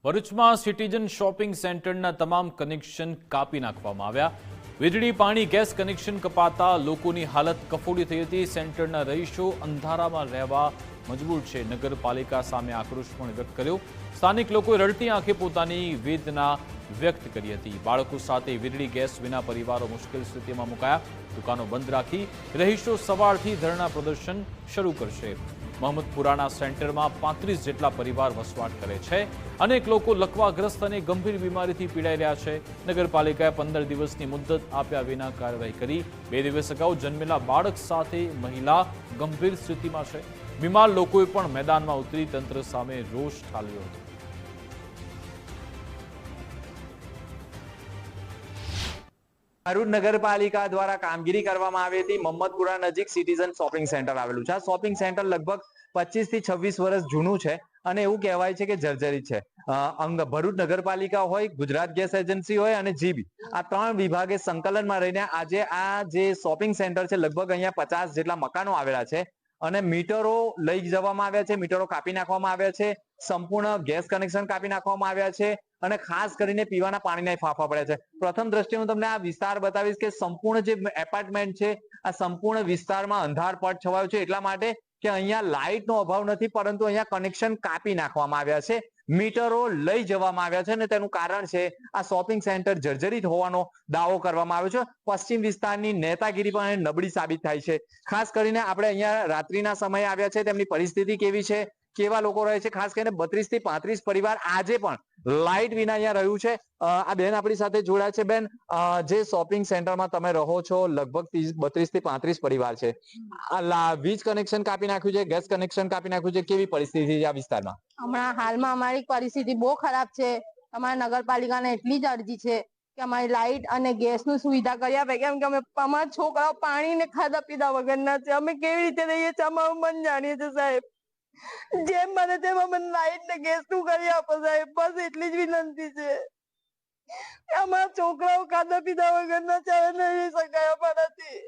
ભરૂચમાં citizen shopping સેન્ટરના તમામ કનેક્શન કાપી નાખવામાં આવ્યા. વીજળી પાણી ગેસ કનેક્શન કપાતા લોકોની હાલત કફોડી થઈ હતી. સેન્ટરના રહીશો અંધારામાં રહેવા મજબૂર છે. નગરપાલિકા સામે આક્રોશ પણ વ્યક્ત કર્યો. સ્થાનિક લોકોએ રડતી આંખે પોતાની વેદના વ્યક્ત કરી હતી. બાળકો સાથે વીજળી ગેસ વિના પરિવારો મુશ્કેલ સ્થિતિમાં મુકાયા. દુકાનો બંધ રાખી રહીશો સવારથી ધરણા પ્રદર્શન શરૂ કરશે. મહમદપુરાના સેન્ટરમાં 35 જેટલા પરિવાર વસવાટ કરે છે. અનેક લોકો લકવાગ્રસ્ત અને ગંભીર બીમારીથી પીડાઈ રહ્યા છે. નગરપાલિકાએ 15 દિવસની મુદ્દત આપ્યા વિના કાર્યવાહી કરી. 2 દિવસ અગાઉ જન્મેલા બાળક સાથે મહિલા ગંભીર સ્થિતિમાં છે. બીમાર લોકોએ પણ મેદાનમાં ઉતરી તંત્ર સામે રોષ ઠાલવ્યો હતો. ભરૂચ નગરપાલિકા દ્વારા કામગીરી કરવામાં આવી હતી. મહમદપુરા નજીક સિટીઝન શોપિંગ સેન્ટર આવેલું છે. આ શોપિંગ સેન્ટર લગભગ 25 થી 26 વર્ષ જૂનું છે અને એવું કહેવાય છે કે જર્જરિત છે. ભરૂચ નગરપાલિકા હોય, ગુજરાત ગેસ એજન્સી હોય અને જીબી, આ 3 વિભાગે સંકલનમાં રહીને આજે આ જે શોપિંગ સેન્ટર છે, લગભગ અહીંયા 50 જેટલા મકાનો આવેલા છે અને મીટરો લઈ જવામાં આવ્યા છે, મીટરો કાપી નાખવામાં આવ્યા છે, સંપૂર્ણ ગેસ કનેક્શન કાપી નાખવામાં આવ્યા છે અને ખાસ કરીને પીવાના પાણીના ફાંફા પડ્યા છે. પ્રથમ દ્રષ્ટિએ હું તમને આ વિસ્તાર બતાવીશ કે સંપૂર્ણ જે એપાર્ટમેન્ટ છે, આ સંપૂર્ણ વિસ્તારમાં અંધારપટ છવાયો છે. એટલા માટે કે અહીંયા લાઇટનો અભાવ નથી, પરંતુ અહીંયા કનેક્શન કાપી નાખવામાં આવ્યા છે, મીટરો લઈ જવામાં આવ્યા છે અને તેનું કારણ છે આ શોપિંગ સેન્ટર જર્જરિત હોવાનો દાવો કરવામાં આવ્યો છે. પશ્ચિમ વિસ્તારની નેતાગીરી પણ નબળી સાબિત થાય છે. ખાસ કરીને આપણે અહીંયા રાત્રિના સમયે આવ્યા છે, તેમની પરિસ્થિતિ કેવી છે, કેવા લોકો રહે છે. ખાસ કરીને 32 થી 35 પરિવાર આજે પણ લાઇટ વિના અહીંયા રહ્યું છે. આ બેન આપણી સાથે જોડાય છે. બેન, જે શોપિંગ સેન્ટરમાં તમે રહો છો, લગભગ 32 થી 35 પરિવાર છે. આ વીજ કનેક્શન કાપી નાખ્યું છે, ગેસ કનેક્શન કાપી નાખ્યું છે. કેવી પરિસ્થિતિ છે આ વિસ્તારમાં? હમણાં હાલમાં અમારી પરિસ્થિતિ બહુ ખરાબ છે. અમારા નગરપાલિકાને એટલી જ અરજી છે કે અમારી લાઇટ અને ગેસની સુવિધા કરી આપે, કેમ કે અમે અમારા છોકરાઓ પાણી ને ખાધા પીધા વગરના છે. અમે કેવી રીતે રહીએ છીએ અમારું મન જાણીએ છીએ સાહેબ. જેમ મને તેમ અમને લાઇટ ને ગેસ નું કરી આપો સાહેબ, બસ એટલી જ વિનંતી છે. અમારા છોકરાઓ ખાધા પીધા વગરના છે, નહીં રહી શકાય અમારાથી.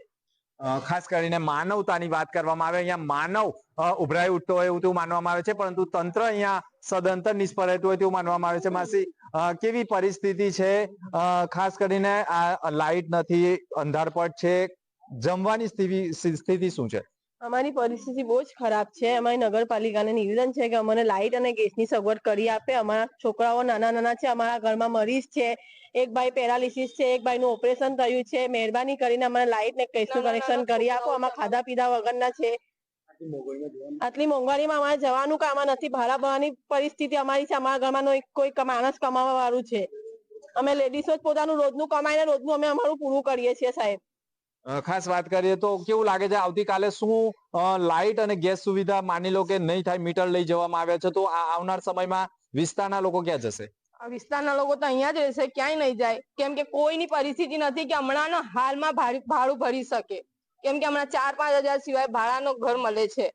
ખાસ કરીને માનવતાની વાત કરવામાં આવે, અહીંયા માનવ ઉભરાઈ ઉઠતો હોય એવું તેવું માનવામાં આવે છે, પરંતુ તંત્ર અહીંયા સદંતર નિષ્ફળ રહેતું હોય તેવું માનવામાં આવે છે. માસી, કેવી પરિસ્થિતિ છે? ખાસ કરીને આ લાઇટ નથી, અંધારપટ છે, જમવાની સ્થિતિ શું છે? અમારી પરિસ્થિતિ બહુ જ ખરાબ છે. અમારી નગરપાલિકાને નિવેદન છે કે અમને લાઇટ અને ગેસની સગવડ કરી આપે. અમારા છોકરાઓ નાના નાના છે, અમારા ઘરમાં મરીઝ છે, એક ભાઈ પેરાલિસિસ છે, એક ભાઈનું ઓપરેશન થયું છે. મહેરબાની કરીને અમને લાઇટ ને ગેસનું કનેક્શન કરી આપો. અમારા ખાધા પીધા વગરના છે. આટલી મોંઘવારીમાં અમારે જવાનું કામ નથી. ભાડા ભરવાની પરિસ્થિતિ અમારી છે. અમારા ઘરમાં કોઈ માણસ કમાવા વાળું છે. અમે લેડીઝો જ પોતાનું રોજનું કમાઈને રોજનું અમે અમારું પૂરું કરીએ છીએ સાહેબ. ખાસ વાત કરીએ તો કેવું લાગે છે આવતીકાલે શું લાઇટ અને ગેસ સુવિધા માની લો કે નહીં થાય, મીટર લઈ જવામાં આવ્યા છે, તો આવનાર સમયમાં વિસ્તારના લોકો ક્યાં જશે? વિસ્તારના લોકો તો અહીંયા જ રહેશે, ક્યાંય નહીં જાય. કેમ કે કોઈની પરિસ્થિતિ નથી કે હમણાં હાલમાં ભાડું ભરી શકે. કેમ કે હમણાં 4-5 હજાર સિવાય ભાડાનો ઘર મળે છે.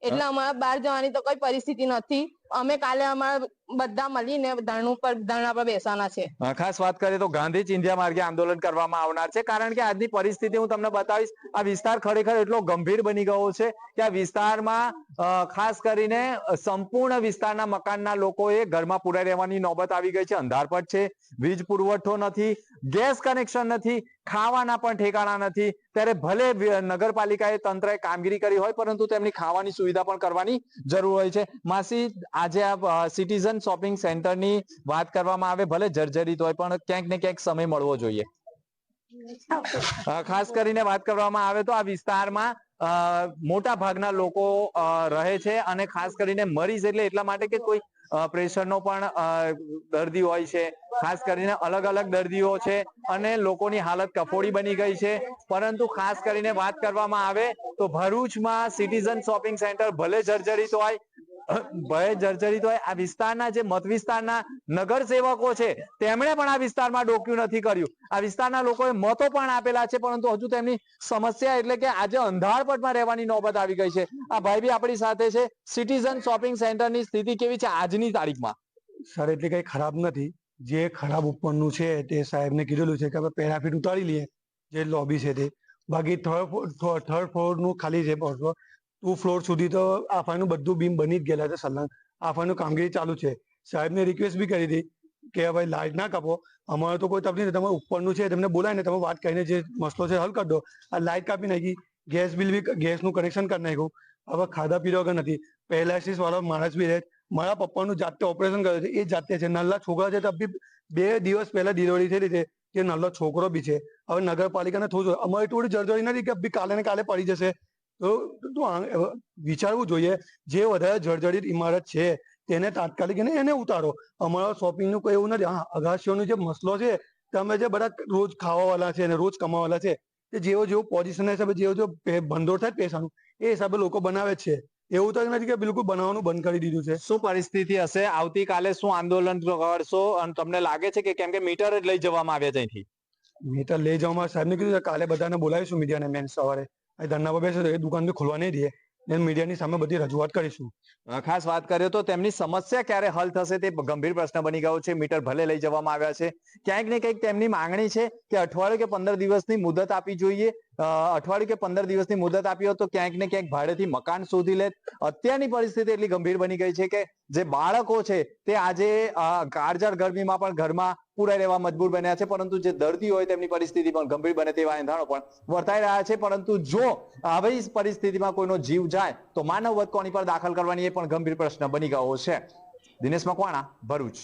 એટલે અમારા બહાર જવાની તો કોઈ પરિસ્થિતિ નથી. અમે કાલે અમારા બધા મળીને ધરણા પર બેસવાના છે. ખાસ વાત કરીએ તો ગાંધી ચિંધ્યા માર્ગે આંદોલન કરવામાં આવનાર છે, કારણ કે આજની પરિસ્થિતિ હું તમને બતાવીશ. આ વિસ્તાર ખરેખર એટલો ગંભીર બની ગયો છે કે આ વિસ્તારમાં ખાસ કરીને સંપૂર્ણ વિસ્તારના મકાનના લોકોએ ઘરમાં પુરાઈ રહેવાની નોબત આવી ગઈ છે. અંધારપટ છે, વીજ પુરવઠો નથી, ગેસ કનેક્શન નથી, ખાવાના પણ ઠેકાણા નથી. ત્યારે ભલે નગરપાલિકાએ તંત્રએ કામગીરી કરી હોય, પરંતુ તેમની ખાવાની સુવિધા પણ કરવાની જરૂર હોય છે. માસી, આજે આ સિટીઝન શોપિંગ સેન્ટરની વાત કરવામાં આવે, ભલે જર્જરિત હોય, પણ ક્યાંક ને ક્યાંક સમય મળવો જોઈએ. ખાસ કરીને વાત કરવામાં આવે તો આ વિસ્તારમાં મોટા ભાગના લોકો રહે છે અને ખાસ કરીને મરીઝ એટલે એટલા માટે કે કોઈ પ્રેશરનો પણ દર્દી હોય છે. ખાસ કરીને અલગ અલગ દર્દીઓ છે અને લોકોની હાલત કફોડી બની ગઈ છે. પરંતુ ખાસ કરીને વાત કરવામાં આવે તો ભરૂચમાં સિટીઝન શોપિંગ સેન્ટર ભલે જર્જરિત હોય, આ વિસ્તારના જે મત વિસ્તારના નગરસેવકો છે, તેમણે પણ આ વિસ્તારમાં ડોક્યું નથી કર્યું. આ વિસ્તારના લોકોએ મતો પણ આપેલા છે, પરંતુ હજુ તેમની સમસ્યા એટલે કે આજે અંધારપટમાં રહેવાની નોબત આવી ગઈ છે. આ ભાઈ બી આપણી સાથે છે. સિટીઝન શોપિંગ સેન્ટરની સ્થિતિ કેવી છે આજની તારીખમાં? સર, એટલી કઈ ખરાબ નથી. જે ખરાબ ઉપરનું છે તે સાહેબને કીધેલું છે કે આપણે પેરાફીટ ઉતારી લઈએ, જે લોબી છે તે. બાકી થર્ડ ફ્લોરનું ખાલી છે. 2 ફ્લોર સુધી તો આફાનું બધું બીમ બની જ ગયેલા છે. સલંગ આફાનું કામગીરી ચાલુ છે. સાહેબને રિક્વેસ્ટ બી કરી હતી કે ભાઈ લાઇટ ના કાપો, અમારે તો કોઈ તકલીફ નથી, તમારે ઉપરનું છે તમને બોલાવીને તમે વાત કરીને જે મસલો છે હલ કરી દો. આ લાઇટ કાપી નાખી, ગેસ બિલ બી ગેસનું કનેક્શન કરી નાખ્યું. હવે ખાધા પીધા વગર નથી. પેરાલિસિસ વાળો માણસ બી રહે. મારા પપ્પાનું જાતે ઓપરેશન કર્યું છે, એ જાતે છે. નાના છોકરા છે તો બી 2 દિવસ પહેલા ડિલિવરી થયેલી છે, તે નાનો છોકરો બી છે. હવે નગરપાલિકાને થોડું અમારે એટલું બધું જળજળી નથી કે કાલે ને કાલે પડી જશે. તો વિચારવું જોઈએ. જે વધારે જર્જરિત ઇમારત છે તેને તાત્કાલિક એને ઉતારો. અમારા શોપિંગનું કોઈ એવું નથી. હા, અગાશીઓનો જે મસલો છે, તમે જે બધા રોજ ખાવાવાળા છે અને રોજ કમાવાવાળા છે, તે જેવો પોઝિશન હિસાબે જેવો ભંડોળ થાય પૈસાનું, એ હિસાબે લોકો બનાવે જ છે. એવું તો નથી કે બિલકુલ બનાવવાનું બંધ કરી દીધું છે. શું પરિસ્થિતિ હશે આવતીકાલે? શું આંદોલન કરશો? અને તમને લાગે છે કે કેમ કે મીટર જ લઈ જવામાં આવ્યા ત્યાંથી? મીટર લઈ જવામાં સાહેબને કીધું છે કાલે બધાને બોલાવીશું મીડિયાને મેન સવારે. ધરણા પર બેસે તો એ દુકાન બી ખોલવા નહીં દે ને મીડિયાની સામે બધી રજૂઆત કરીશું. ખાસ વાત કરીએ તો તેમની સમસ્યા ક્યારે હલ થશે તે ગંભીર પ્રશ્ન બની ગયો છે. મીટર ભલે લઈ જવામાં આવ્યા છે, ક્યાંક ને કંઈક તેમની માંગણી છે કે અઠવાડિયું કે 15 દિવસની મુદત આપવી જોઈએ. અઠવાડિયું કે 15 દિવસની મુદત આપી હોત તો ક્યાંક ને ક્યાંક ભાડેથી મકાન શોધી લે. અત્યારની પરિસ્થિતિ એટલી ગંભીર બની ગઈ છે કે જે બાળકો છે તે આજે કાળઝાળ ગરમીમાં પણ ઘરમાં પૂરાઈ રહેવા મજબૂર બન્યા છે, પરંતુ જે દર્દી હોય તેમની પરિસ્થિતિ પણ ગંભીર બને તેવા એંધાણો પણ વર્તાઈ રહ્યા છે. પરંતુ જો આવી પરિસ્થિતિમાં કોઈનો જીવ જાય તો માનવ વધ કોની પર દાખલ કરવાની એ પણ ગંભીર પ્રશ્ન બની ગયો છે. દિનેશ મકવાણા, ભરૂચ.